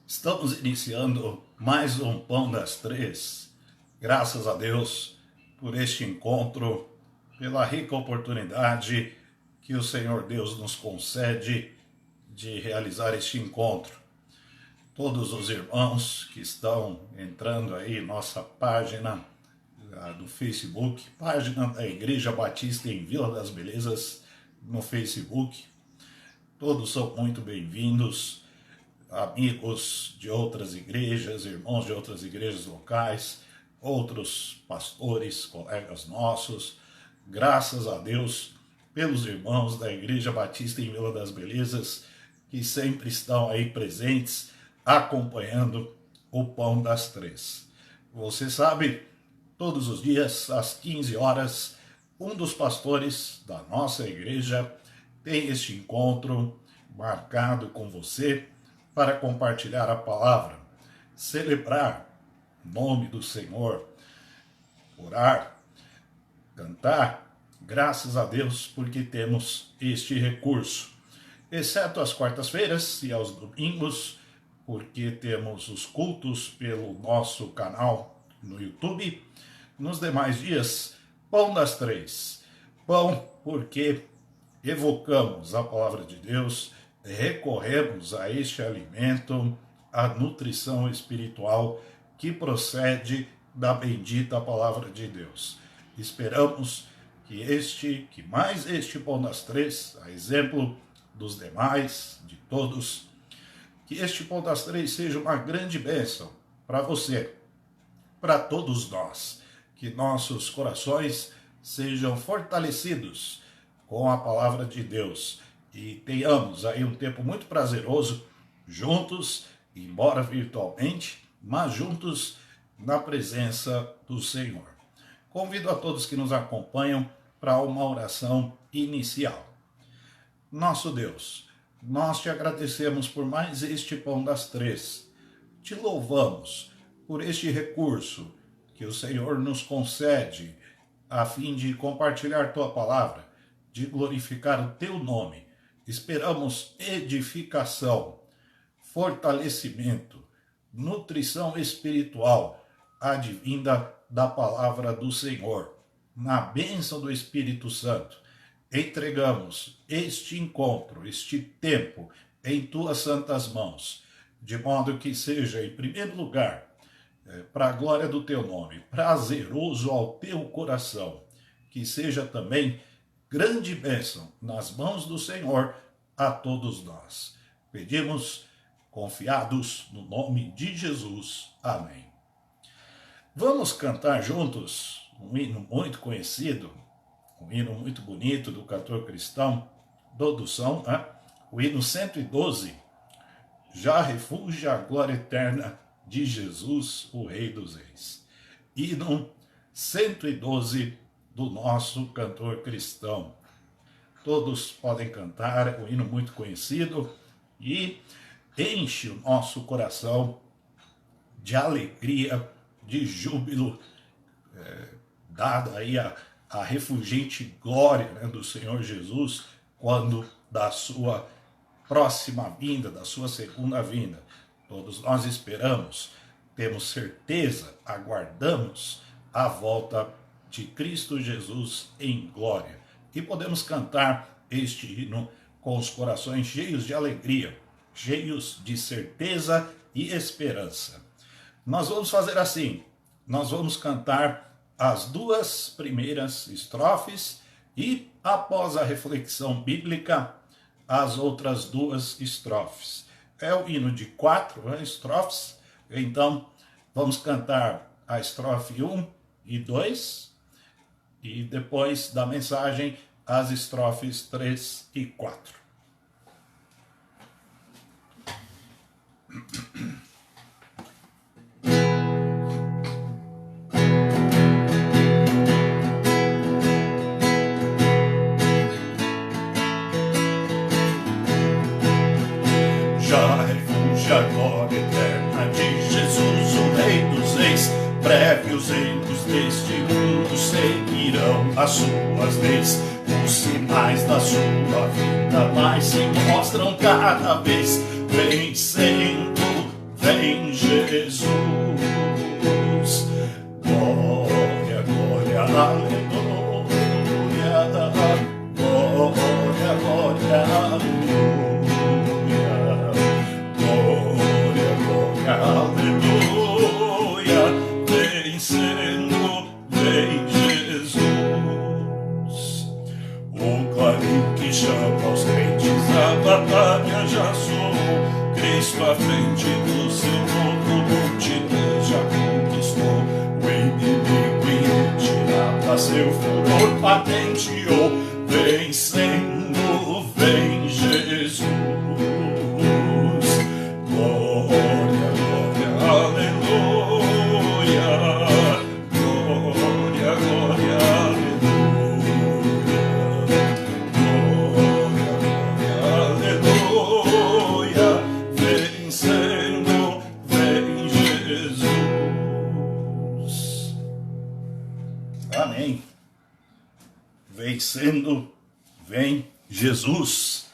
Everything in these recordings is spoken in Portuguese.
Estamos iniciando mais um Pão das Três. Graças a Deus por este encontro, pela rica oportunidade que o Senhor Deus nos concede de realizar este encontro. Todos os irmãos que estão entrando aí em nossa página do Facebook, página da Igreja Batista em Vila das Belezas no Facebook, todos são muito bem-vindos. Amigos de outras igrejas, irmãos de outras igrejas locais, outros pastores, colegas nossos, graças a Deus pelos irmãos da Igreja Batista em Vila das Belezas, que sempre estão aí presentes, acompanhando o Pão das Três. Você sabe, todos os dias, às 15 horas, um dos pastores da nossa igreja tem este encontro marcado com você, para compartilhar a palavra, celebrar o nome do Senhor, orar, cantar, graças a Deus porque temos este recurso, exceto às quartas-feiras e aos domingos, porque temos os cultos pelo nosso canal no YouTube. Nos demais dias, Pão das Três. Pão porque evocamos a palavra de Deus, recorremos a este alimento, a nutrição espiritual que procede da bendita palavra de Deus. Esperamos que mais este Pão das Três, a exemplo dos demais, de todos, que este Pão das Três seja uma grande bênção para você, para todos nós, que nossos corações sejam fortalecidos com a palavra de Deus, e tenhamos aí um tempo muito prazeroso juntos, embora virtualmente, mas juntos na presença do Senhor. Convido a todos que nos acompanham para uma oração inicial. Nosso Deus, nós te agradecemos por mais este Pão das Três. Te louvamos por este recurso que o Senhor nos concede a fim de compartilhar tua palavra, de glorificar o teu nome. Esperamos edificação, fortalecimento, nutrição espiritual, advinda da palavra do Senhor. Na bênção do Espírito Santo, entregamos este encontro, este tempo, em tuas santas mãos, de modo que seja, em primeiro lugar, para a glória do teu nome, prazeroso ao teu coração, que seja também grande bênção nas mãos do Senhor a todos nós. Pedimos, confiados no nome de Jesus. Amém. Vamos cantar juntos um hino muito conhecido, um hino muito bonito do cantor cristão Dodô São, o hino 112, Já refúgia a glória eterna de Jesus, o Rei dos Reis. Hino 112 do nosso cantor cristão. Todos podem cantar, é um hino muito conhecido e enche o nosso coração de alegria, de júbilo, dada aí a refulgente glória, do Senhor Jesus, quando da sua próxima vinda, da sua segunda vinda. Todos nós esperamos, temos certeza, aguardamos a volta de Cristo Jesus em glória. E podemos cantar este hino com os corações cheios de alegria, cheios de certeza e esperança. Nós vamos fazer assim, nós vamos cantar as duas primeiras estrofes e, após a reflexão bíblica, as outras duas estrofes. É o hino de 4 estrofes, então vamos cantar a estrofe 1 e 2, e depois da mensagem, as estrofes 3 e 4. Já refúgia a glória eterna de Jesus, o Rei dos Reis. Breve os reinos deste mundo seguirão as suas leis. Os sinais da sua vida mais se mostram cada vez. Vencendo, vem Jesus. Glória, glória, aleluia. Glória, glória, aleluia. Glória, glória, aleluia. Vencendo, vem Jesus. O clarim que chama os crentes, a batalha já soou. Cristo à frente do seu povo, multidão já conquistou. O inimigo irretirado a seu furor patenteou. Vencendo, vem Jesus. Glória, glória, aleluia. Glória, glória, aleluia. Glória, glória, aleluia. Vencendo, vem Jesus. Amém. Vencendo, vem Jesus.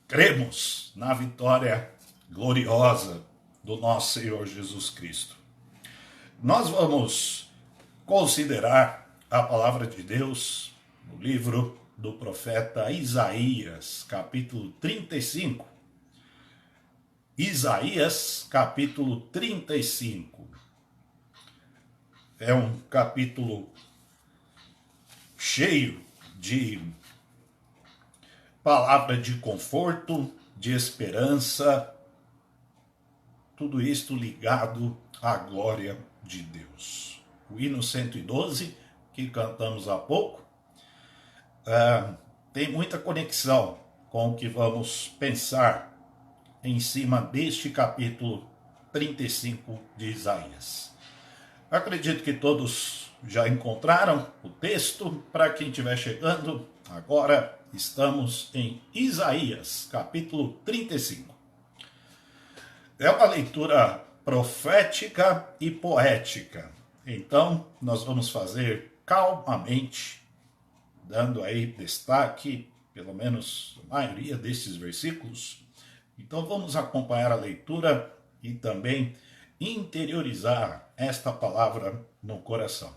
Cremos na vitória gloriosa do nosso Senhor Jesus Cristo. Nós vamos considerar a palavra de Deus no livro do profeta Isaías, capítulo 35. Isaías, capítulo 35. É um capítulo cheio de palavra de conforto, de esperança, tudo isto ligado à glória de Deus. O hino 112, que cantamos há pouco, tem muita conexão com o que vamos pensar em cima deste capítulo 35 de Isaías. Acredito que todos já encontraram o texto. Para quem estiver chegando, agora estamos em Isaías, capítulo 35. É uma leitura profética e poética. Então, nós vamos fazer calmamente, dando aí destaque, pelo menos a maioria desses versículos. Então, vamos acompanhar a leitura e também interiorizar esta palavra no coração.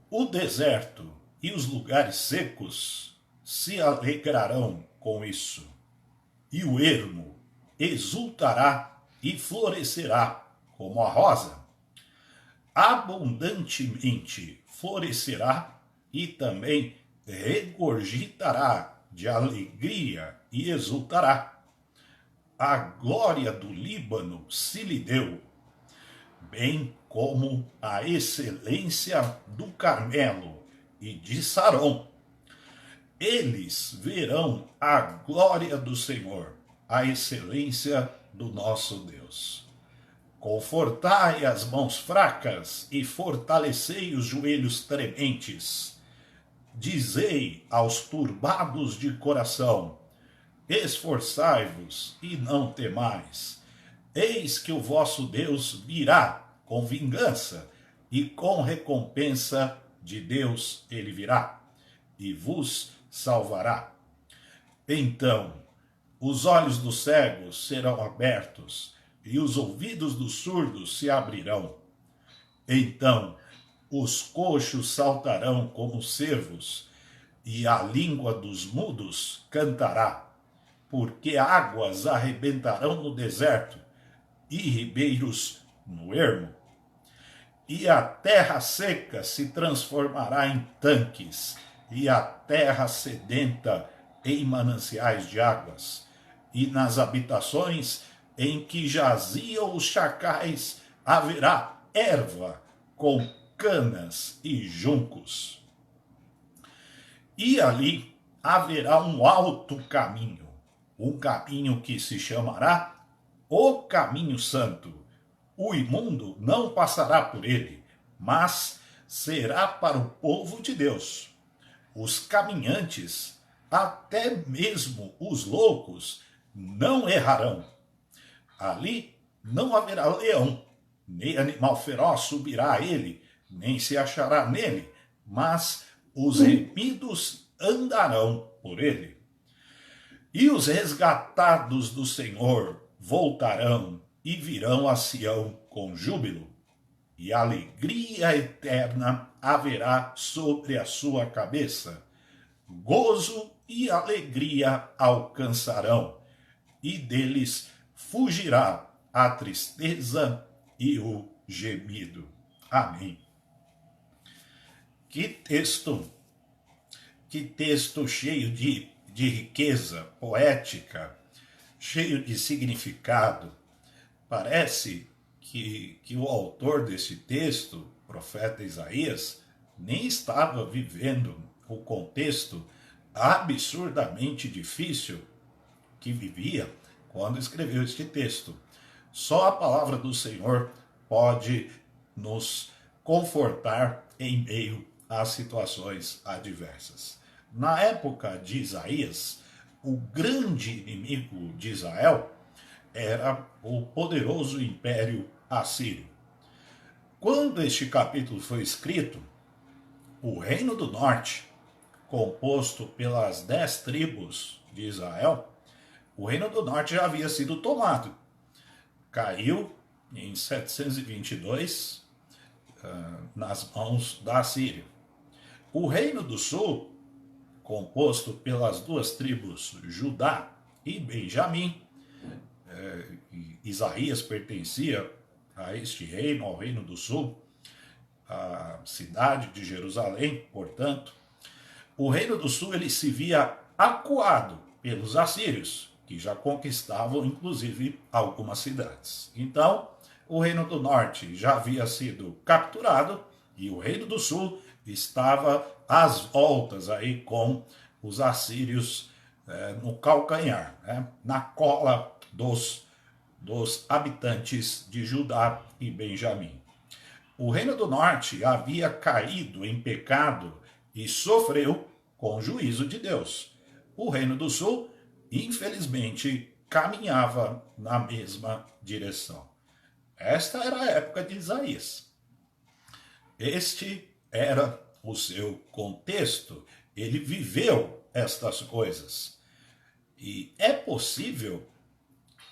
O deserto e os lugares secos se alegrarão com isso, e o ermo exultará e florescerá como a rosa. Abundantemente florescerá e também regurgitará de alegria e exultará. A glória do Líbano se lhe deu, bem como a excelência do Carmelo e de Saron. Eles verão a glória do Senhor, a excelência do nosso Deus. Confortai as mãos fracas e fortalecei os joelhos trementes. Dizei aos turbados de coração: esforçai-vos e não temais. Eis que o vosso Deus virá com vingança, e com recompensa de Deus ele virá, e vos salvará. Então, os olhos dos cegos serão abertos, e os ouvidos dos surdos se abrirão. Então, os coxos saltarão como cervos, e a língua dos mudos cantará, porque águas arrebentarão no deserto, e ribeiros no ermo. E a terra seca se transformará em tanques, e a terra sedenta em mananciais de águas. E nas habitações em que jaziam os chacais haverá erva com canas e juncos. E ali haverá um alto caminho, um caminho que se chamará o caminho santo. O imundo não passará por ele, mas será para o povo de Deus. Os caminhantes, até mesmo os loucos, não errarão. Ali não haverá leão, nem animal feroz subirá a ele, nem se achará nele, mas os remidos andarão por ele. E os resgatados do Senhor voltarão e virão a Sião com júbilo, e alegria eterna haverá sobre a sua cabeça. Gozo e alegria alcançarão, e deles fugirá a tristeza e o gemido. Amém. Que texto cheio de riqueza poética, cheio de significado. Parece que o autor desse texto, o profeta Isaías, nem estava vivendo o contexto absurdamente difícil que vivia quando escreveu este texto. Só a palavra do Senhor pode nos confortar em meio às situações adversas. Na época de Isaías, o grande inimigo de Israel era o poderoso império assírio. Quando este capítulo foi escrito, o Reino do Norte, composto pelas 10 tribos de Israel, o Reino do Norte já havia sido tomado. Caiu em 722 nas mãos da Assíria. O Reino do Sul, composto pelas 2 tribos Judá e Benjamim, Isaías pertencia a este reino, ao Reino do Sul, a cidade de Jerusalém, portanto. O Reino do Sul ele se via acuado pelos assírios, que já conquistavam inclusive algumas cidades. Então, o Reino do Norte já havia sido capturado e o Reino do Sul estava às voltas aí com os assírios no calcanhar, na cola dos habitantes de Judá e Benjamim. O Reino do Norte havia caído em pecado e sofreu com o juízo de Deus. O Reino do Sul, infelizmente, caminhava na mesma direção. Esta era a época de Isaías. Este era o seu contexto. Ele viveu estas coisas. E é possível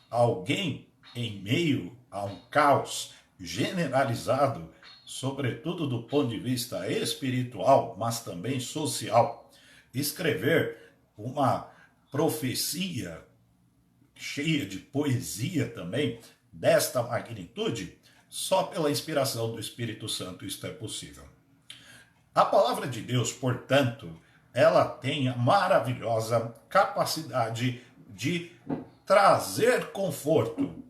alguém em meio a um caos generalizado, sobretudo do ponto de vista espiritual, mas também social, escrever uma profecia cheia de poesia também, desta magnitude? Só pela inspiração do Espírito Santo isto é possível. A palavra de Deus, portanto, ela tem a maravilhosa capacidade de trazer conforto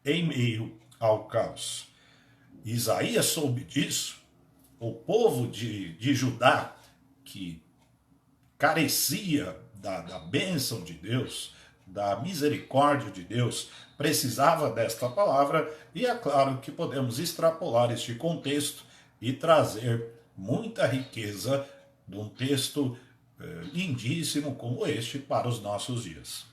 em meio ao caos. Isaías soube disso. O povo de Judá, que carecia da bênção de Deus, da misericórdia de Deus, precisava desta palavra, e é claro que podemos extrapolar este contexto e trazer muita riqueza de um texto lindíssimo como este para os nossos dias.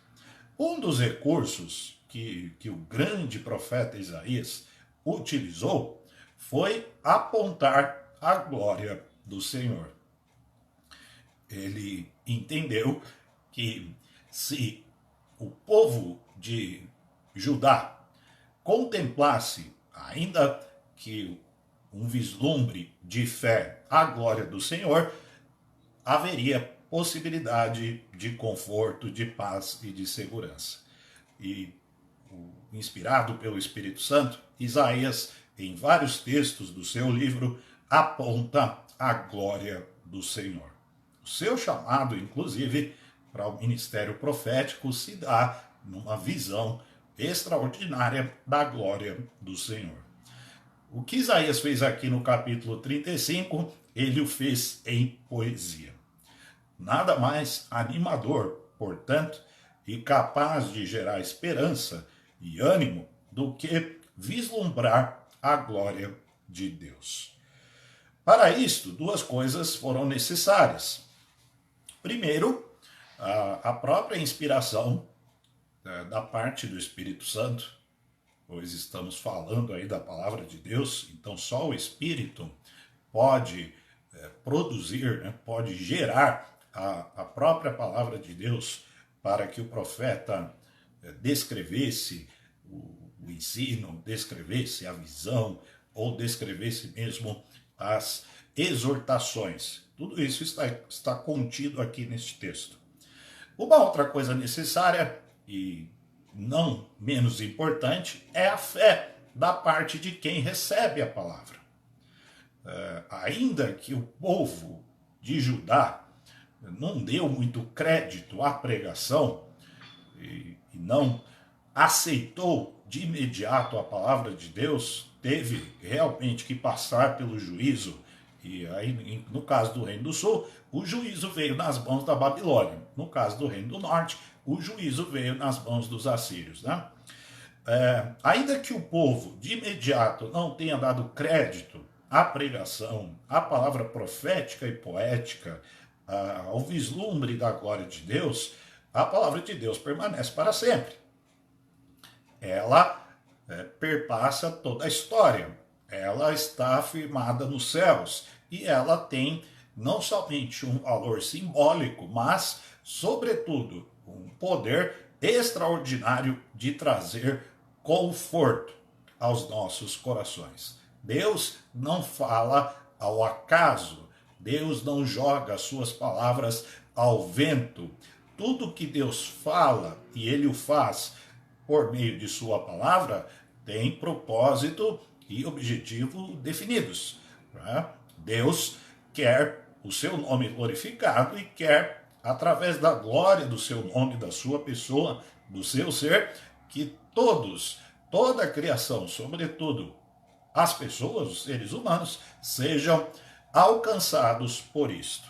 Um dos recursos que o grande profeta Isaías utilizou foi apontar a glória do Senhor. Ele entendeu que se o povo de Judá contemplasse, ainda que um vislumbre de fé, a glória do Senhor, haveria possibilidade de conforto, de paz e de segurança. E, inspirado pelo Espírito Santo, Isaías, em vários textos do seu livro, aponta a glória do Senhor. O seu chamado, inclusive, para o ministério profético se dá numa visão extraordinária da glória do Senhor. O que Isaías fez aqui no capítulo 35, ele o fez em poesia. Nada mais animador, portanto, e capaz de gerar esperança e ânimo do que vislumbrar a glória de Deus. Para isto, 2 coisas foram necessárias. Primeiro, a própria inspiração da parte do Espírito Santo, pois estamos falando aí da palavra de Deus, então só o Espírito pode produzir, pode gerar a própria palavra de Deus para que o profeta descrevesse o ensino, descrevesse a visão, ou descrevesse mesmo as exortações. Tudo isso está contido aqui neste texto. Uma outra coisa necessária, e não menos importante, é a fé da parte de quem recebe a palavra. Ainda que o povo de Judá não deu muito crédito à pregação e não aceitou de imediato a palavra de Deus, teve realmente que passar pelo juízo. E aí, no caso do Reino do Sul, o juízo veio nas mãos da Babilônia. No caso do Reino do Norte, o juízo veio nas mãos dos assírios, né? Ainda que o povo de imediato não tenha dado crédito à pregação, à palavra profética e poética, ao vislumbre da glória de Deus, a palavra de Deus permanece para sempre. Ela perpassa toda a história, ela está afirmada nos céus e ela tem não somente um valor simbólico, mas, sobretudo, um poder extraordinário de trazer conforto aos nossos corações. Deus não fala ao acaso, Deus não joga as suas palavras ao vento. Tudo que Deus fala, e Ele o faz por meio de sua palavra, tem propósito e objetivo definidos. Né? Deus quer o seu nome glorificado e quer, através da glória do seu nome, da sua pessoa, do seu ser, que toda a criação, sobretudo as pessoas, os seres humanos, sejam alcançados por isto.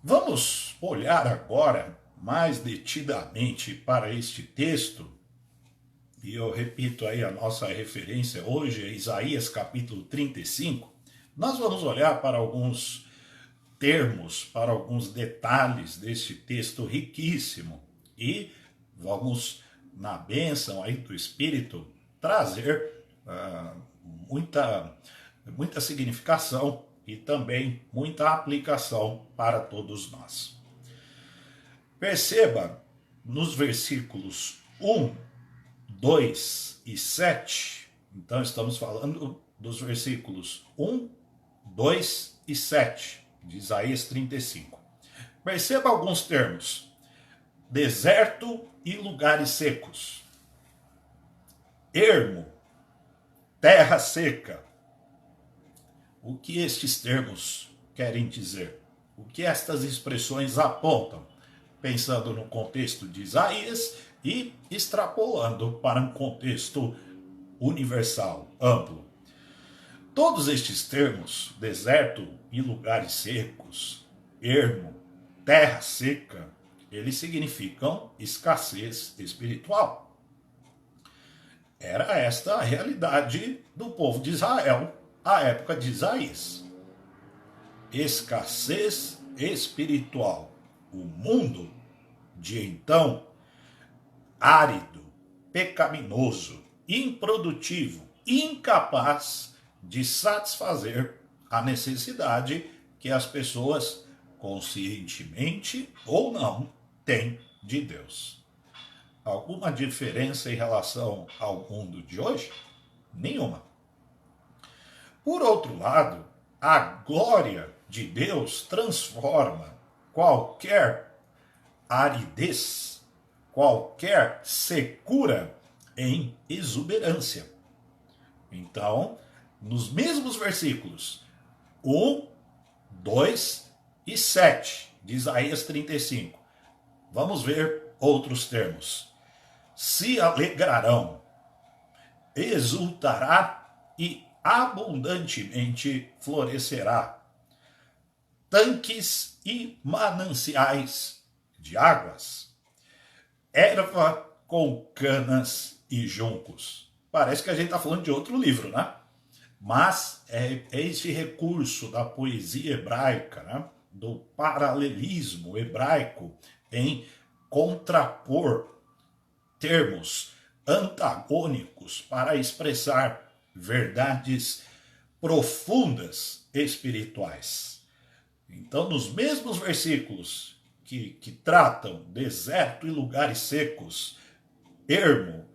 Vamos olhar agora mais detidamente para este texto, e eu repito aí a nossa referência hoje, é Isaías capítulo 35. Nós vamos olhar para alguns termos, para alguns detalhes deste texto riquíssimo, e vamos, na bênção aí do Espírito, trazer muita significação e também muita aplicação para todos nós. Perceba nos versículos 1, 2 e 7, então estamos falando dos versículos 1, 2 e 7 de Isaías 35. Perceba alguns termos: deserto e lugares secos, ermo, terra seca. O que estes termos querem dizer? O que estas expressões apontam? Pensando no contexto de Isaías e extrapolando para um contexto universal, amplo. Todos estes termos, deserto e lugares secos, ermo, terra seca, eles significam escassez espiritual. Era esta a realidade do povo de Israel à época de Isaías. Escassez espiritual. O mundo de então, árido, pecaminoso, improdutivo, incapaz de satisfazer a necessidade que as pessoas, conscientemente ou não, têm de Deus. Alguma diferença em relação ao mundo de hoje? Nenhuma. Por outro lado, a glória de Deus transforma qualquer aridez, qualquer secura em exuberância. Então, nos mesmos versículos 1, 2 e 7 de Isaías 35, vamos ver outros termos. Se alegrarão, exultará e abundantemente florescerá. Tanques e mananciais de águas, erva com canas e juncos. Parece que a gente está falando de outro livro, né? Mas é esse recurso da poesia hebraica, né? Do paralelismo hebraico em contrapor termos antagônicos para expressar verdades profundas espirituais. Então, nos mesmos versículos que tratam deserto e lugares secos, ermo,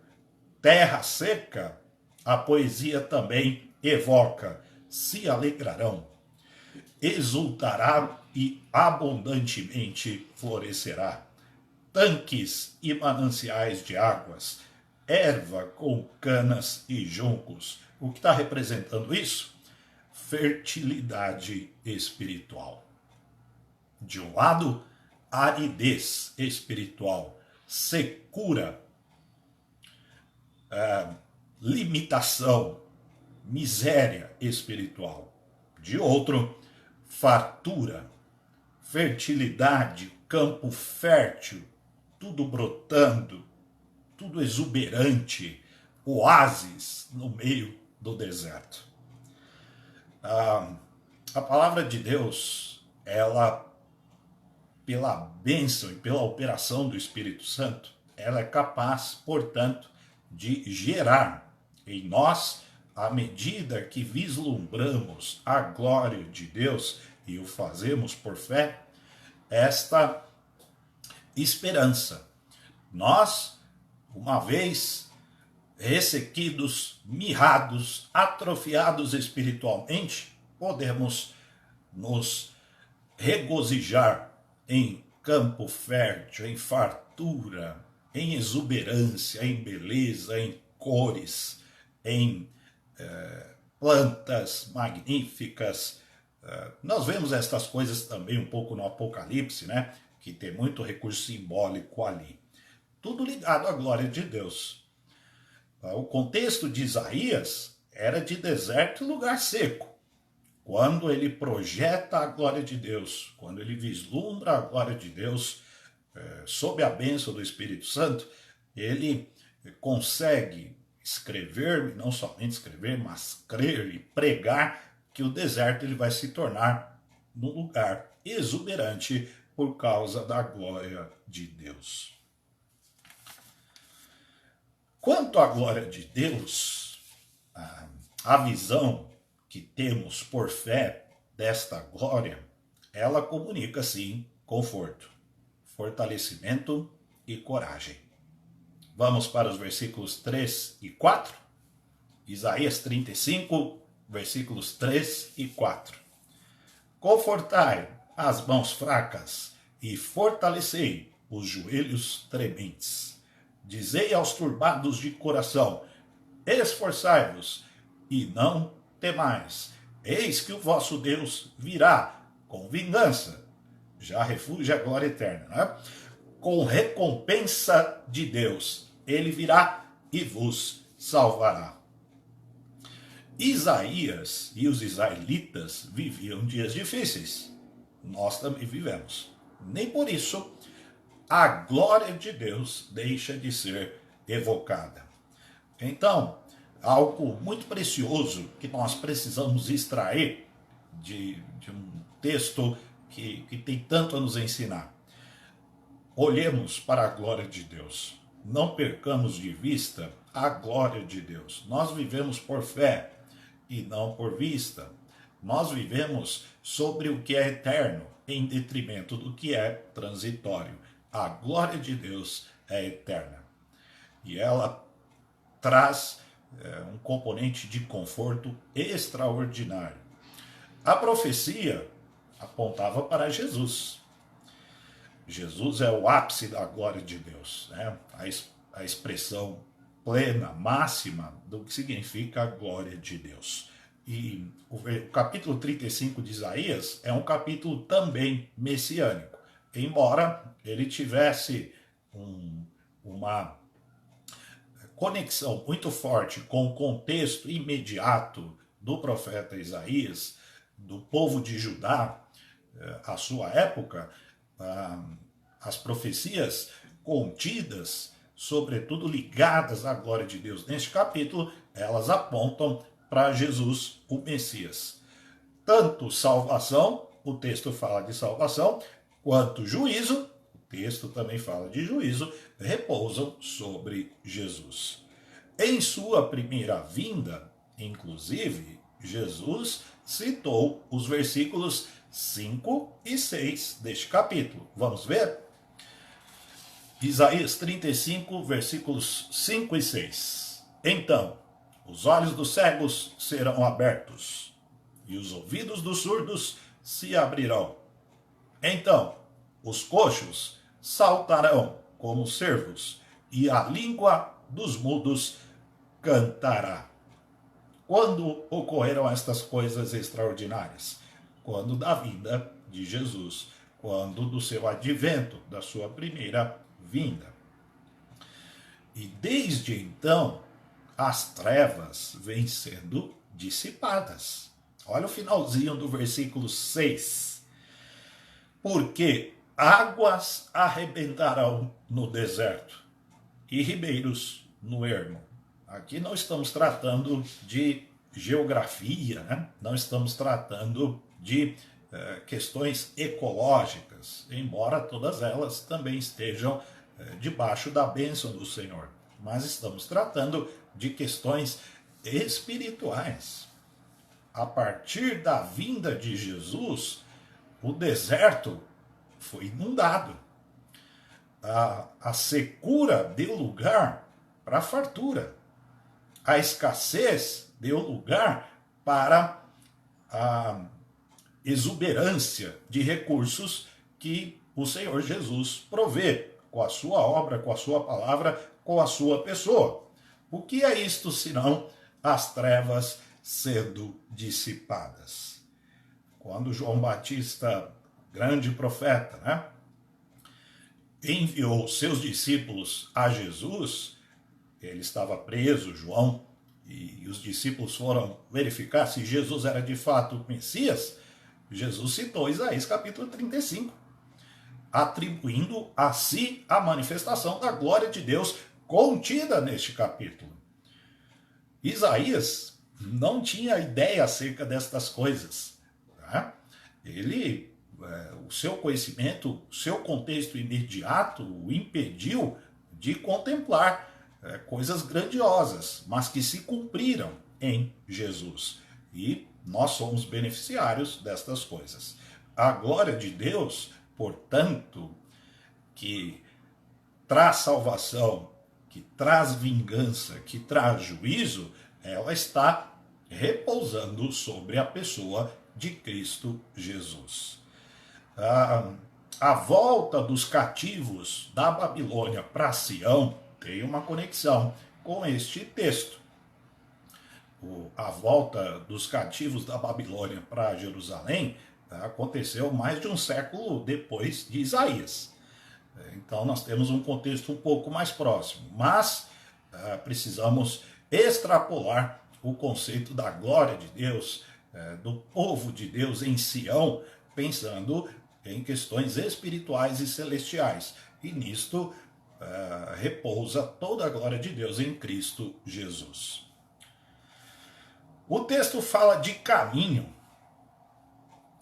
terra seca, a poesia também evoca: se alegrarão, exultará e abundantemente florescerá. Tanques e mananciais de águas, erva com canas e juncos. O que está representando isso? Fertilidade espiritual. De um lado, aridez espiritual, secura, limitação, miséria espiritual. De outro, fartura, fertilidade, campo fértil, tudo brotando, tudo exuberante, oásis no meio do deserto. A palavra de Deus, ela, pela bênção e pela operação do Espírito Santo, ela é capaz, portanto, de gerar em nós, à medida que vislumbramos a glória de Deus e o fazemos por fé, esta esperança. Nós, uma vez ressequidos, mirrados, atrofiados espiritualmente, podemos nos regozijar em campo fértil, em fartura, em exuberância, em beleza, em cores, em plantas magníficas. Nós vemos estas coisas também um pouco no Apocalipse, né? Que tem muito recurso simbólico ali. Tudo ligado à glória de Deus. O contexto de Isaías era de deserto e lugar seco. Quando ele projeta a glória de Deus, quando ele vislumbra a glória de Deus, sob a bênção do Espírito Santo, ele consegue escrever, não somente escrever, mas crer e pregar que o deserto ele vai se tornar num lugar exuberante por causa da glória de Deus. Quanto à glória de Deus, a visão que temos por fé desta glória, ela comunica, sim, conforto, fortalecimento e coragem. Vamos para os versículos 3 e 4. Isaías 35, versículos 3 e 4. Confortai as mãos fracas e fortalecei os joelhos trementes. Dizei aos turbados de coração: esforçai-vos e não temais. Eis que o vosso Deus virá com vingança. Já refúgio a glória eterna, né? Com recompensa de Deus. Ele virá e vos salvará. Isaías e os israelitas viviam dias difíceis. Nós também vivemos. Nem por isso a glória de Deus deixa de ser evocada. Então, algo muito precioso que nós precisamos extrair de um texto que tem tanto a nos ensinar. Olhemos para a glória de Deus. Não percamos de vista a glória de Deus. Nós vivemos por fé e não por vista. Nós vivemos sobre o que é eterno, em detrimento do que é transitório. A glória de Deus é eterna. E ela traz um componente de conforto extraordinário. A profecia apontava para Jesus. Jesus é o ápice da glória de Deus, né? A expressão plena, máxima do que significa a glória de Deus. E o capítulo 35 de Isaías é um capítulo também messiânico, embora ele tivesse uma conexão muito forte com o contexto imediato do profeta Isaías, do povo de Judá, à sua época. As profecias contidas, sobretudo ligadas à glória de Deus neste capítulo, elas apontam para Jesus, o Messias. Tanto salvação, o texto fala de salvação, quanto juízo, o texto também fala de juízo, repousam sobre Jesus. Em sua primeira vinda, inclusive, Jesus citou os versículos 5 e 6 deste capítulo. Vamos ver? Isaías 35, versículos 5 e 6. Então, os olhos dos cegos serão abertos, e os ouvidos dos surdos se abrirão. Então, os coxos saltarão como cervos, e a língua dos mudos cantará. Quando ocorreram estas coisas extraordinárias? Quando da vinda de Jesus, quando do seu advento, da sua primeira vinda. E desde então, as trevas vêm sendo dissipadas. Olha o finalzinho do versículo 6. Porque águas arrebentarão no deserto e ribeiros no ermo. Aqui não estamos tratando de geografia, né? Não estamos tratando de questões ecológicas, embora todas elas também estejam debaixo da bênção do Senhor. Mas estamos tratando de questões espirituais. A partir da vinda de Jesus, o deserto foi inundado. A secura deu lugar para a fartura. A escassez deu lugar para a exuberância de recursos que o Senhor Jesus provê com a sua obra, com a sua palavra, com a sua pessoa. O que é isto senão as trevas sendo dissipadas? Quando João Batista, grande profeta, né, enviou seus discípulos a Jesus, ele estava preso, João, e os discípulos foram verificar se Jesus era de fato o Messias. Jesus citou Isaías capítulo 35, atribuindo a si a manifestação da glória de Deus contida neste capítulo. Isaías não tinha ideia acerca destas coisas. Tá? O seu conhecimento, o seu contexto imediato o impediu de contemplar coisas grandiosas, mas que se cumpriram em Jesus. E nós somos beneficiários destas coisas. A glória de Deus, portanto, que traz salvação, que traz vingança, que traz juízo, ela está repousando sobre a pessoa de Cristo Jesus. A volta dos cativos da Babilônia para Sião tem uma conexão com este texto. A volta dos cativos da Babilônia para Jerusalém aconteceu mais de um século depois de Isaías. Então nós temos um contexto um pouco mais próximo, mas precisamos extrapolar o conceito da glória de Deus, do povo de Deus em Sião, pensando em questões espirituais e celestiais. E nisto repousa toda a glória de Deus em Cristo Jesus. O texto fala de caminho.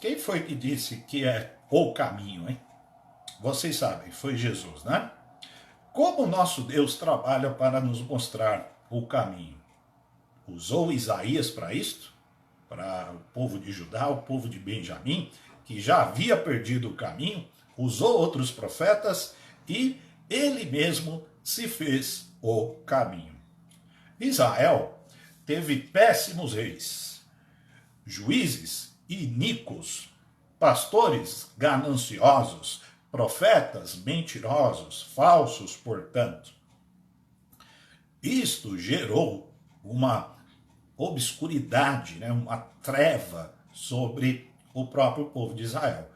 Quem foi que disse que é o caminho, hein? Vocês sabem, foi Jesus, né? Como nosso Deus trabalha para nos mostrar o caminho? Usou Isaías para isto? Para o povo de Judá, o povo de Benjamim, que já havia perdido o caminho, usou outros profetas e ele mesmo se fez o caminho. Israel teve péssimos reis, juízes iníquos, pastores gananciosos, profetas mentirosos, falsos, portanto. Isto gerou uma obscuridade, né, uma treva sobre o próprio povo de Israel.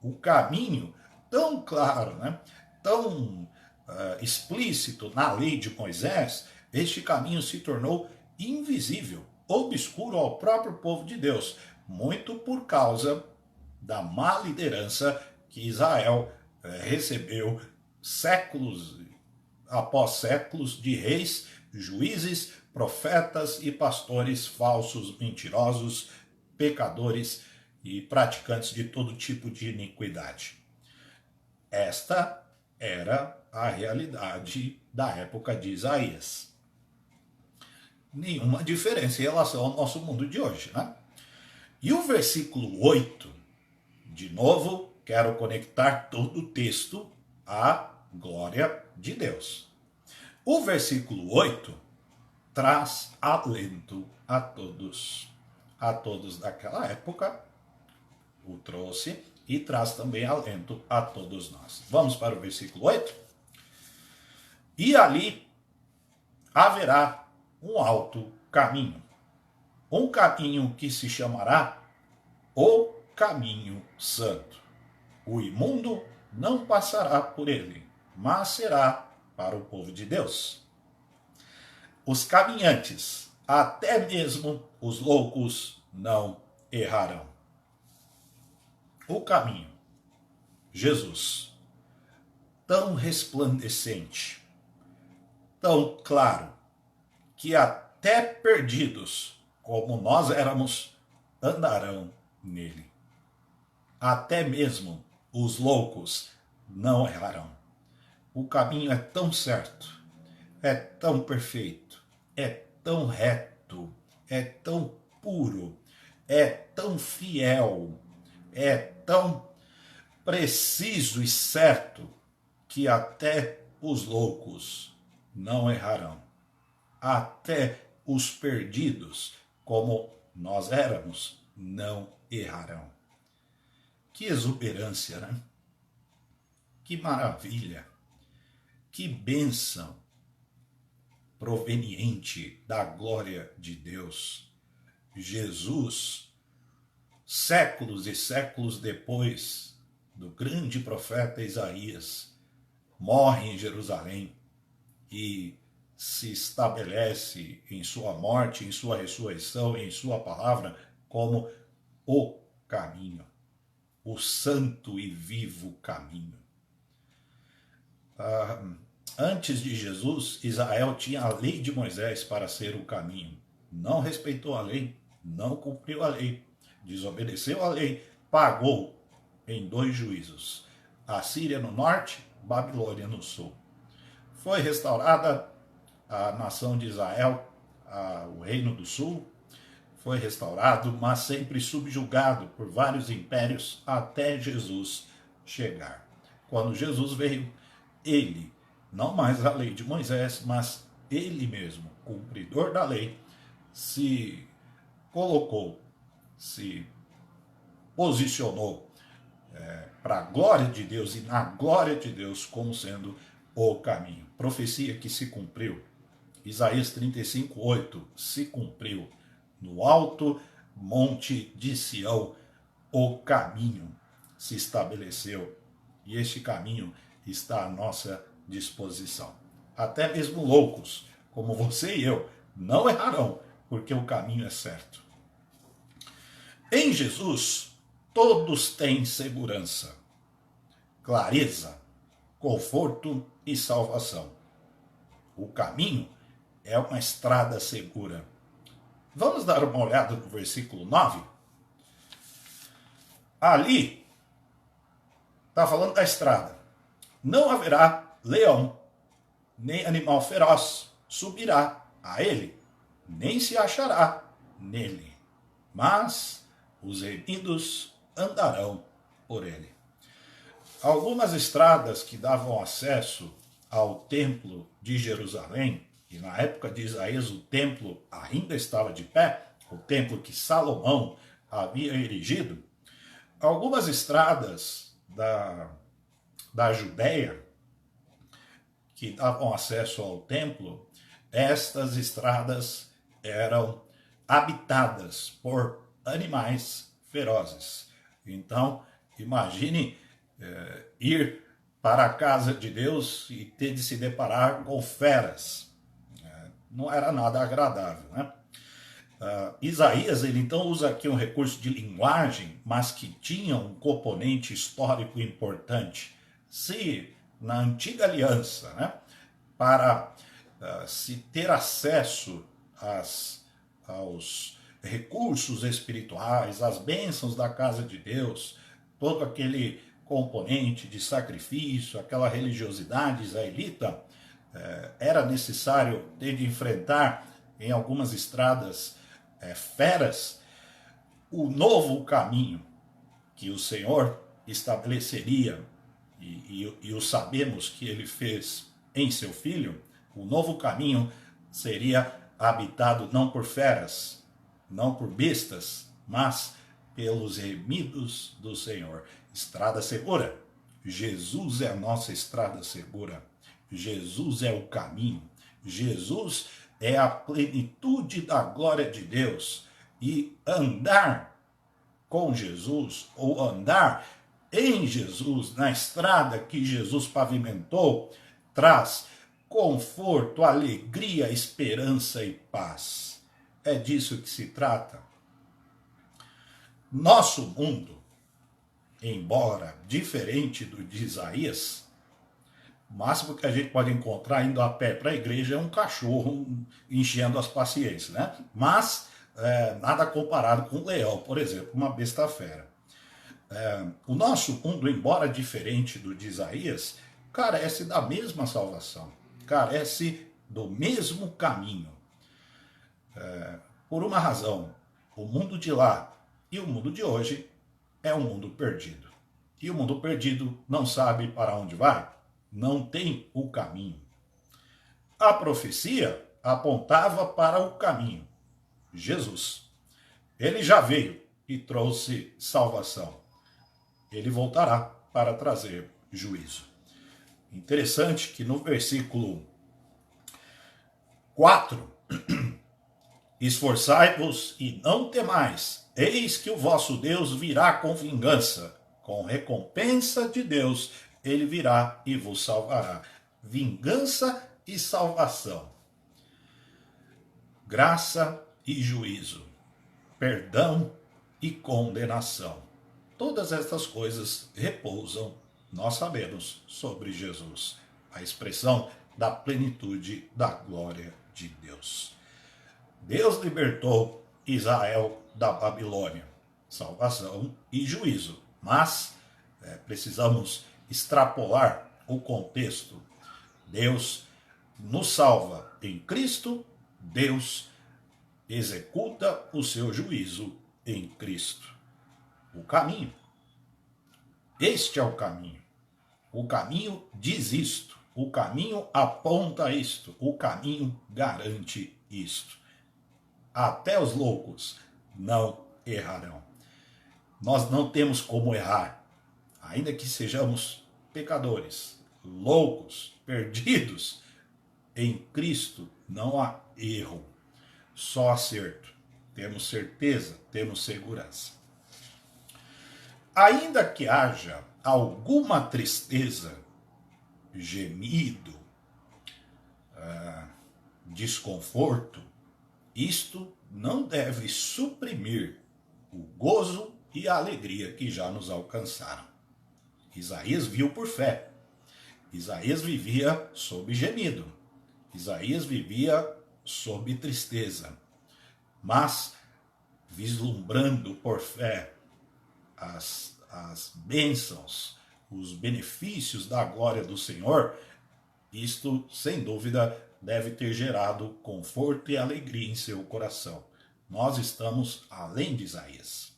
O caminho tão claro, né, tão explícito na lei de Moisés, este caminho se tornou invisível, obscuro ao próprio povo de Deus, muito por causa da má liderança que Israel recebeu séculos após séculos de reis, juízes, profetas e pastores falsos, mentirosos, pecadores e praticantes de todo tipo de iniquidade. Esta era a realidade da época de Isaías. Nenhuma diferença em relação ao nosso mundo de hoje, né? E o versículo 8, de novo, quero conectar todo o texto à glória de Deus. O versículo 8 traz alento a todos. A todos daquela época o trouxe e traz também alento a todos nós. Vamos para o versículo 8? E ali haverá um alto caminho. Um caminho que se chamará o caminho santo. O imundo não passará por ele, mas será para o povo de Deus. Os caminhantes, até mesmo os loucos, não errarão. O caminho, Jesus, tão resplandecente, tão claro, que até perdidos, como nós éramos, andarão nele. Até mesmo os loucos não errarão. O caminho é tão certo, é tão perfeito, é tão reto, é tão puro, é tão fiel, é tão preciso e certo, que até os loucos não errarão. Até os perdidos, como nós éramos, não errarão. Que exuberância, né? Que maravilha, que bênção proveniente da glória de Deus. Jesus, séculos e séculos depois do grande profeta Isaías, morre em Jerusalém e se estabelece em sua morte, em sua ressurreição, em sua palavra, como o caminho, o santo e vivo caminho. Antes de Jesus, Israel tinha a lei de Moisés para ser o caminho. Não respeitou a lei, não cumpriu a lei, desobedeceu a lei, pagou em 2 juízos. Assíria no norte, Babilônia no sul. Foi restaurada a nação de Israel, o reino do sul, foi restaurado, mas sempre subjugado por vários impérios até Jesus chegar. Quando Jesus veio, ele, não mais a lei de Moisés, mas ele mesmo, cumpridor da lei, se colocou, se posicionou para a glória de Deus e na glória de Deus como sendo o caminho. Profecia que se cumpriu. Isaías 35:8 se cumpriu. No alto monte de Sião, o caminho se estabeleceu. E este caminho está à nossa disposição. Até mesmo loucos, como você e eu, não errarão, porque o caminho é certo. Em Jesus, todos têm segurança, clareza, conforto e salvação. O caminho é uma estrada segura. Vamos dar uma olhada no versículo 9? Ali está falando da estrada. Não haverá leão, nem animal feroz subirá a ele, nem se achará nele, mas os remidos andarão por ele. Algumas estradas que davam acesso ao templo de Jerusalém, e na época de Isaías o templo ainda estava de pé, o templo que Salomão havia erigido, algumas estradas da Judéia que davam acesso ao templo, estas estradas eram habitadas por animais ferozes. Então, imagine ir para a casa de Deus e ter de se deparar com feras. Não era nada agradável, né? Isaías, ele então usa aqui um recurso de linguagem, mas que tinha um componente histórico importante. Se na antiga aliança, né, para se ter acesso aos recursos espirituais, às bênçãos da casa de Deus, todo aquele componente de sacrifício, aquela religiosidade israelita, era necessário ter de enfrentar em algumas estradas feras, o novo caminho que o Senhor estabeleceria e o sabemos que ele fez em seu Filho, o novo caminho seria habitado não por feras, não por bestas, mas pelos remidos do Senhor. Estrada segura. Jesus é a nossa estrada segura. Jesus é o caminho. Jesus é a plenitude da glória de Deus. E andar com Jesus, ou andar em Jesus, na estrada que Jesus pavimentou, traz conforto, alegria, esperança e paz. É disso que se trata. Nosso mundo, embora diferente do de Isaías, o máximo que a gente pode encontrar indo a pé para a igreja é um cachorro enchendo as paciências, né? Mas nada comparado com um leão, por exemplo, uma besta fera. O nosso mundo, embora diferente do de Isaías, carece da mesma salvação, carece do mesmo caminho. Por uma razão, o mundo de lá e o mundo de hoje é um mundo perdido. E o mundo perdido não sabe para onde vai, não tem o caminho. A profecia apontava para o caminho, Jesus. Ele já veio e trouxe salvação. Ele voltará para trazer juízo. Interessante que no versículo 4, esforçai-vos e não temais, eis que o vosso Deus virá com vingança, com recompensa de Deus, ele virá e vos salvará. Vingança e salvação. Graça e juízo. Perdão e condenação. Todas estas coisas repousam, nós sabemos, sobre Jesus. A expressão da plenitude da glória de Deus. Deus libertou Israel da Babilônia. Salvação e juízo. Mas precisamos extrapolar o contexto. Deus nos salva em Cristo, Deus executa o seu juízo em Cristo. O caminho. Este é o caminho. O caminho diz isto. O caminho aponta isto. O caminho garante isto. Até os loucos não errarão. Nós não temos como errar, ainda que sejamos pecadores, loucos, perdidos. Em Cristo não há erro, só acerto. Temos certeza, temos segurança. Ainda que haja alguma tristeza, gemido, desconforto, isto não deve suprimir o gozo e a alegria que já nos alcançaram. Isaías viu por fé. Isaías vivia sob gemido. Isaías vivia sob tristeza. Mas, vislumbrando por fé as bênçãos, os benefícios da glória do Senhor, isto, sem dúvida, deve ter gerado conforto e alegria em seu coração. Nós estamos além de Isaías.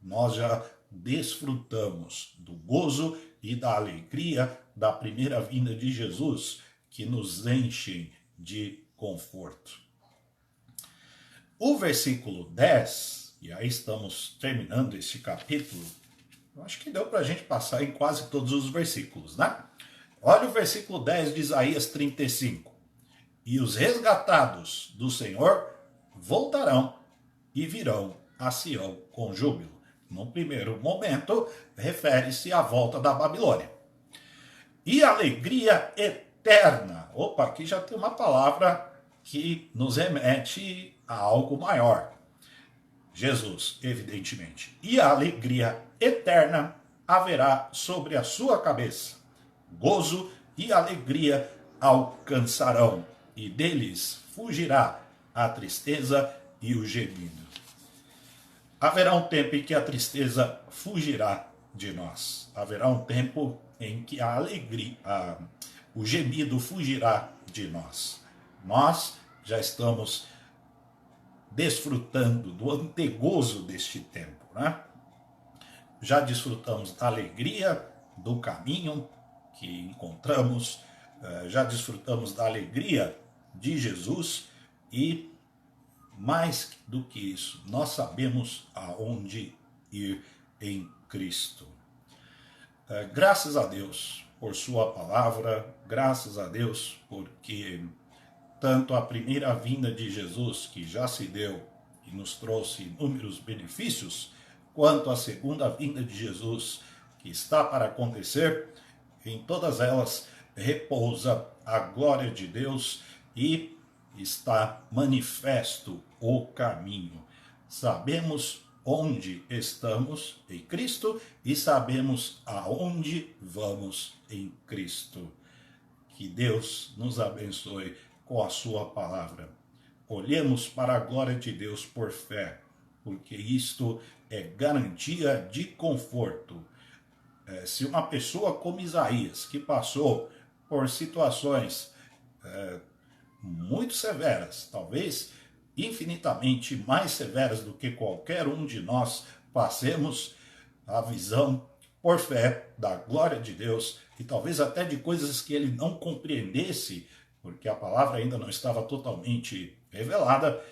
Nós já desfrutamos do gozo e da alegria da primeira vinda de Jesus, que nos enchem de conforto. O versículo 10, e aí estamos terminando este capítulo, eu acho que deu para a gente passar em quase todos os versículos, né? Olha o versículo 10 de Isaías 35. E os resgatados do Senhor voltarão e virão a Sião com júbilo. No primeiro momento, refere-se à volta da Babilônia. E alegria eterna. Opa, aqui já tem uma palavra que nos remete a algo maior. Jesus, evidentemente. E a alegria eterna haverá sobre a sua cabeça. Gozo e alegria alcançarão, e deles fugirá a tristeza e o gemido. Haverá um tempo em que a tristeza fugirá de nós. Haverá um tempo em que a alegria, o gemido fugirá de nós. Nós já estamos desfrutando do antegozo deste tempo, né? Já desfrutamos da alegria do caminho que encontramos, já desfrutamos da alegria de Jesus e, mais do que isso, nós sabemos aonde ir em Cristo. Graças a Deus por sua palavra, graças a Deus porque tanto a primeira vinda de Jesus, que já se deu e nos trouxe inúmeros benefícios, quanto a segunda vinda de Jesus, que está para acontecer, em todas elas repousa a glória de Deus e está manifesto o caminho. Sabemos onde estamos em Cristo e sabemos aonde vamos em Cristo. Que Deus nos abençoe com a sua palavra. Olhemos para a glória de Deus por fé, porque isto é garantia de conforto. Se uma pessoa como Isaías, que passou por situações muito severas, talvez infinitamente mais severas do que qualquer um de nós passemos, a visão por fé da glória de Deus e talvez até de coisas que ele não compreendesse, porque a palavra ainda não estava totalmente revelada,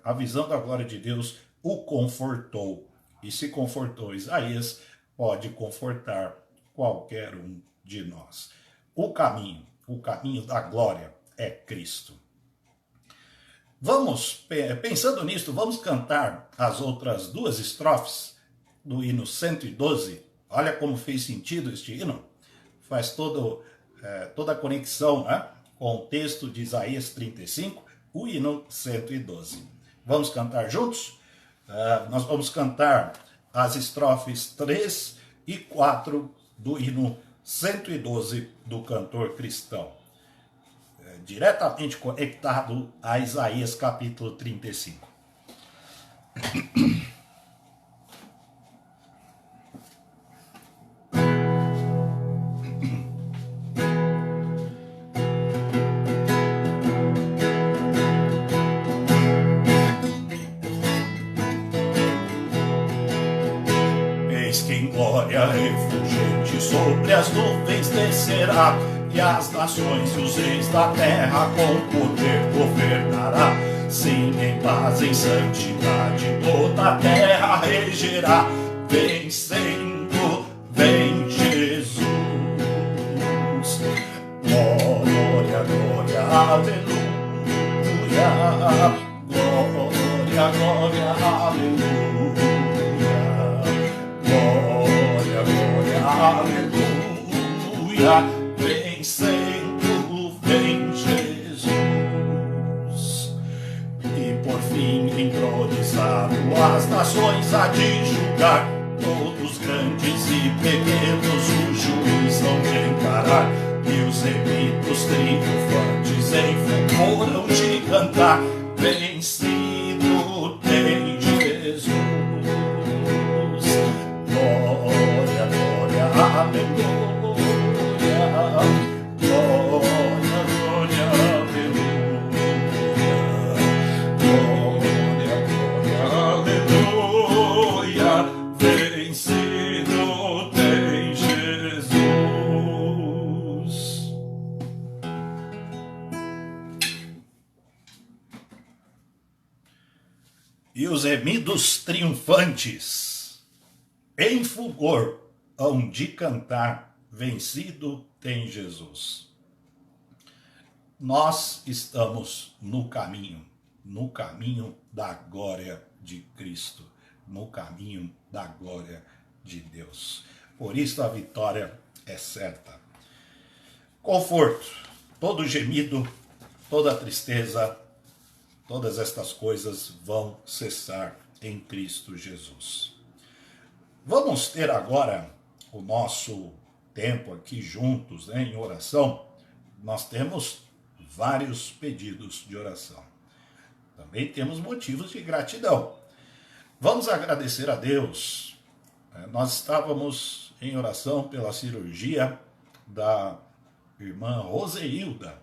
a visão da glória de Deus o confortou. E se confortou Isaías, pode confortar qualquer um de nós. O caminho da glória é Cristo. Vamos, pensando nisto, vamos cantar as outras duas estrofes do hino 112. Olha como fez sentido este hino. Faz toda a conexão, né, com o texto de Isaías 35, o hino 112. Vamos cantar juntos? Nós vamos cantar as estrofes 3 e 4 do hino 112 do cantor cristão, diretamente conectado a Isaías capítulo 35. Glória refulgente sobre as nuvens descerá, e as nações e os reis da terra com poder governará. Sim, em paz, em santidade, toda a terra regerá. Vencendo, vem Jesus. Glória, glória, aleluia. Glória, glória, aleluia. Aleluia, vencendo, vem Jesus. E por fim entronizado as nações há de julgar, todos grandes e pequenos o juiz hão de encarar, e os remidos triunfantes em fulgor hão de cantar. Vencido tem Jesus. Glória, glória, aleluia. Glória, glória, aleluia. Glória, glória, aleluia. Vencido tem Jesus. E os remidos triunfantes em fulgor hão de cantar, vencido tem Jesus. Nós estamos no caminho da glória de Cristo, no caminho da glória de Deus. Por isso a vitória é certa. Conforto, todo gemido, toda tristeza, todas estas coisas vão cessar em Cristo Jesus. Vamos ter agora o nosso tempo aqui juntos, né, em oração. Nós temos vários pedidos de oração. Também temos motivos de gratidão. Vamos agradecer a Deus. Nós estávamos em oração pela cirurgia da irmã Roseilda,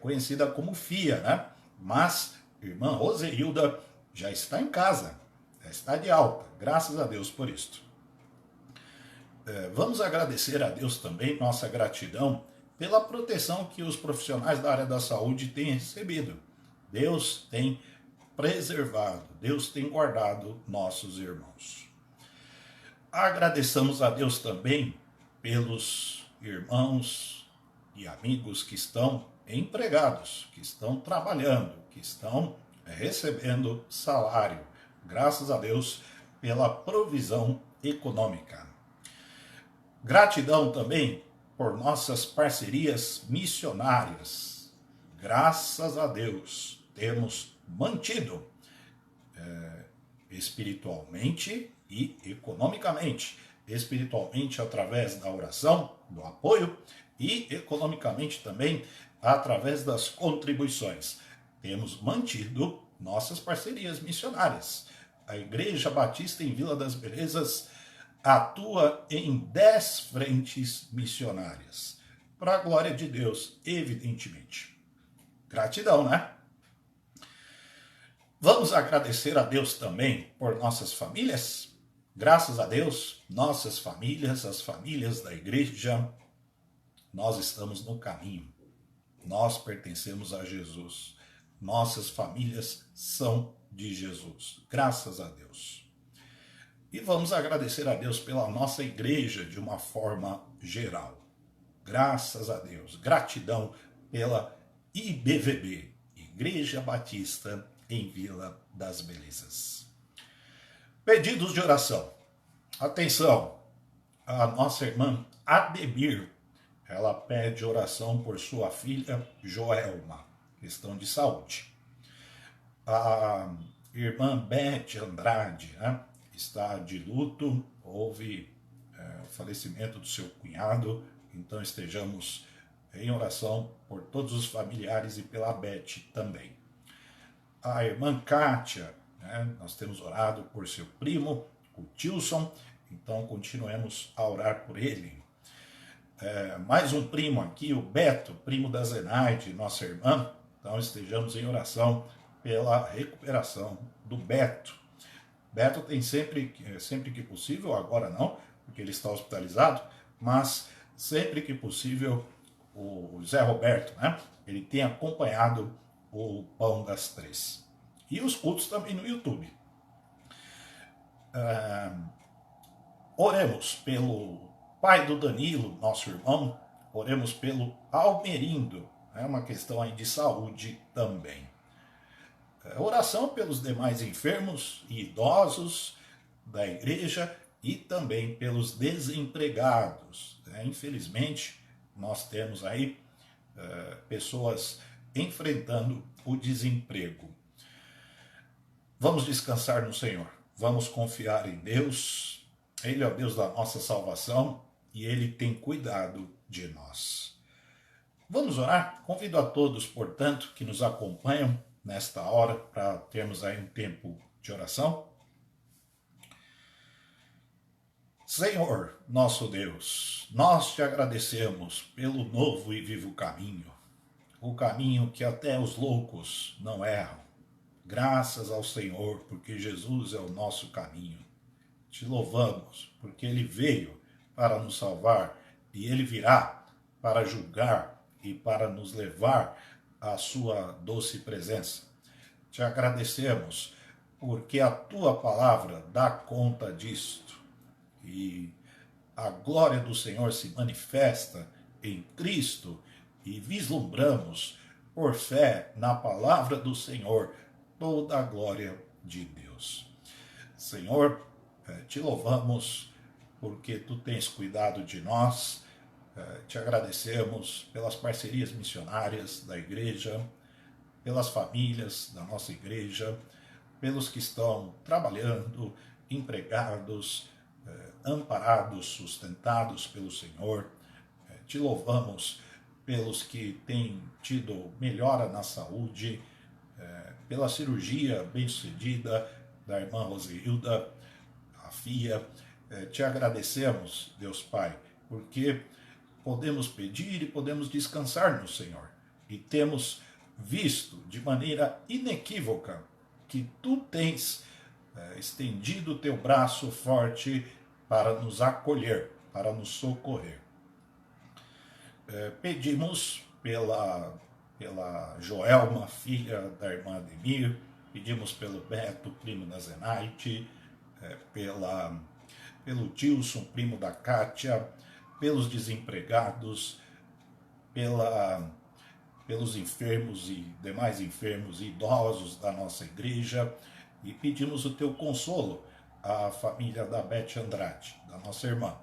conhecida como Fia, né? Mas irmã Roseilda já está em casa, já está de alta, graças a Deus por isto. Vamos agradecer a Deus também, nossa gratidão, pela proteção que os profissionais da área da saúde têm recebido. Deus tem preservado, Deus tem guardado nossos irmãos. Agradeçamos a Deus também pelos irmãos e amigos que estão empregados, que estão trabalhando, que estão recebendo salário. Graças a Deus pela provisão econômica. Gratidão também por nossas parcerias missionárias. Graças a Deus temos mantido espiritualmente e economicamente. Espiritualmente através da oração, do apoio, e economicamente também através das contribuições. Temos mantido nossas parcerias missionárias. A Igreja Batista em Vila das Belezas atua em 10 frentes missionárias. Para a glória de Deus, evidentemente. Gratidão, né? Vamos agradecer a Deus também por nossas famílias. Graças a Deus, nossas famílias, as famílias da igreja, nós estamos no caminho. Nós pertencemos a Jesus. Nossas famílias são de Jesus. Graças a Deus. E vamos agradecer a Deus pela nossa igreja de uma forma geral. Graças a Deus. Gratidão pela IBVB, Igreja Batista em Vila das Belezas. Pedidos de oração. Atenção, a nossa irmã Ademir, ela pede oração por sua filha Joelma, questão de saúde. A irmã Beth Andrade, né, está de luto, houve o falecimento do seu cunhado, então estejamos em oração por todos os familiares e pela Beth também. A irmã Kátia, né, nós temos orado por seu primo, o Tilson, então continuemos a orar por ele. Mais um primo aqui, o Beto, primo da Zenaide, nossa irmã, então estejamos em oração pela recuperação do Beto. Beto tem sempre que possível, agora não, porque ele está hospitalizado, mas sempre que possível o Zé Roberto, né, ele tem acompanhado o Pão das Três. E os cultos também no YouTube. Oremos pelo pai do Danilo, nosso irmão, oremos pelo Almerindo, é uma questão aí de saúde também. Oração pelos demais enfermos e idosos da igreja e também pelos desempregados. Infelizmente, nós temos aí pessoas enfrentando o desemprego. Vamos descansar no Senhor, vamos confiar em Deus. Ele é o Deus da nossa salvação e Ele tem cuidado de nós. Vamos orar? Convido a todos, portanto, que nos acompanham nesta hora para termos aí um tempo de oração. Senhor, nosso Deus, nós te agradecemos pelo novo e vivo caminho, o caminho que até os loucos não erram. Graças ao Senhor, porque Jesus é o nosso caminho. Te louvamos, porque Ele veio para nos salvar e Ele virá para julgar e para nos levar à sua doce presença. Te agradecemos, porque a Tua palavra dá conta disto. E a glória do Senhor se manifesta em Cristo e vislumbramos, por fé na palavra do Senhor, toda a glória de Deus. Senhor, te louvamos porque Tu tens cuidado de nós, te agradecemos pelas parcerias missionárias da igreja, pelas famílias da nossa igreja, pelos que estão trabalhando, empregados, amparados, sustentados pelo Senhor. Te louvamos pelos que têm tido melhora na saúde, pela cirurgia bem-sucedida da irmã Rosilda, a FIA. Te agradecemos, Deus Pai, porque podemos pedir e podemos descansar no Senhor. E temos visto de maneira inequívoca que Tu tens estendido o Teu braço forte para nos acolher, para nos socorrer. Pedimos pela Joelma, filha da irmã Ademir, pedimos pelo Beto, primo da Zenaite, pelo Tilson, primo da Kátia, pelos desempregados, pelos enfermos e demais enfermos e idosos da nossa igreja, e pedimos o teu consolo à família da Beth Andrade, da nossa irmã,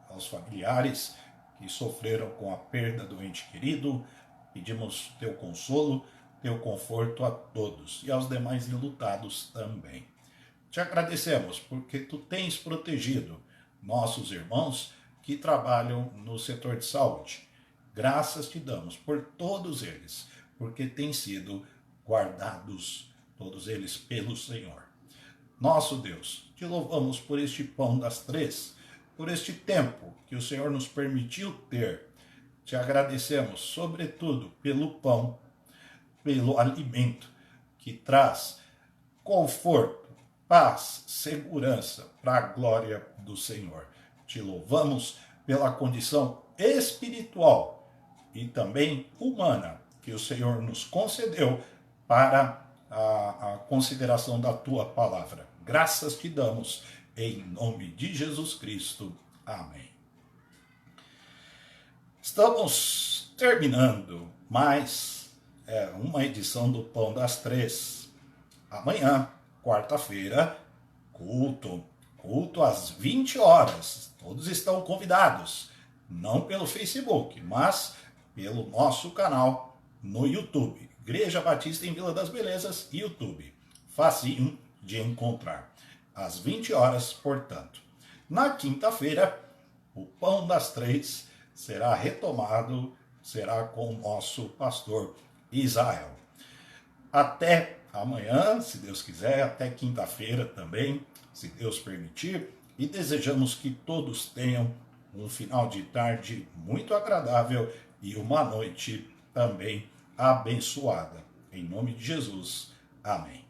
aos familiares que sofreram com a perda do ente querido. Pedimos teu consolo, teu conforto a todos e aos demais enlutados também. Te agradecemos porque tu tens protegido nossos irmãos que trabalham no setor de saúde. Graças te damos por todos eles, porque têm sido guardados todos eles pelo Senhor. Nosso Deus, te louvamos por este pão das três, por este tempo que o Senhor nos permitiu ter. Te agradecemos, sobretudo, pelo pão, pelo alimento que traz conforto, paz, segurança para a glória do Senhor. Te louvamos pela condição espiritual e também humana que o Senhor nos concedeu para a consideração da tua palavra. Graças te damos em nome de Jesus Cristo. Amém. Estamos terminando mais uma edição do Pão das Três. Amanhã, quarta-feira, culto às 20 horas. Todos estão convidados, não pelo Facebook, mas pelo nosso canal no YouTube. Igreja Batista em Vila das Belezas, YouTube. Facinho de encontrar. Às 20 horas, portanto. Na quinta-feira, o Pão das Três será retomado, será com o nosso pastor Israel. Até amanhã, se Deus quiser, até quinta-feira também, se Deus permitir, e desejamos que todos tenham um final de tarde muito agradável e uma noite também abençoada. Em nome de Jesus. Amém.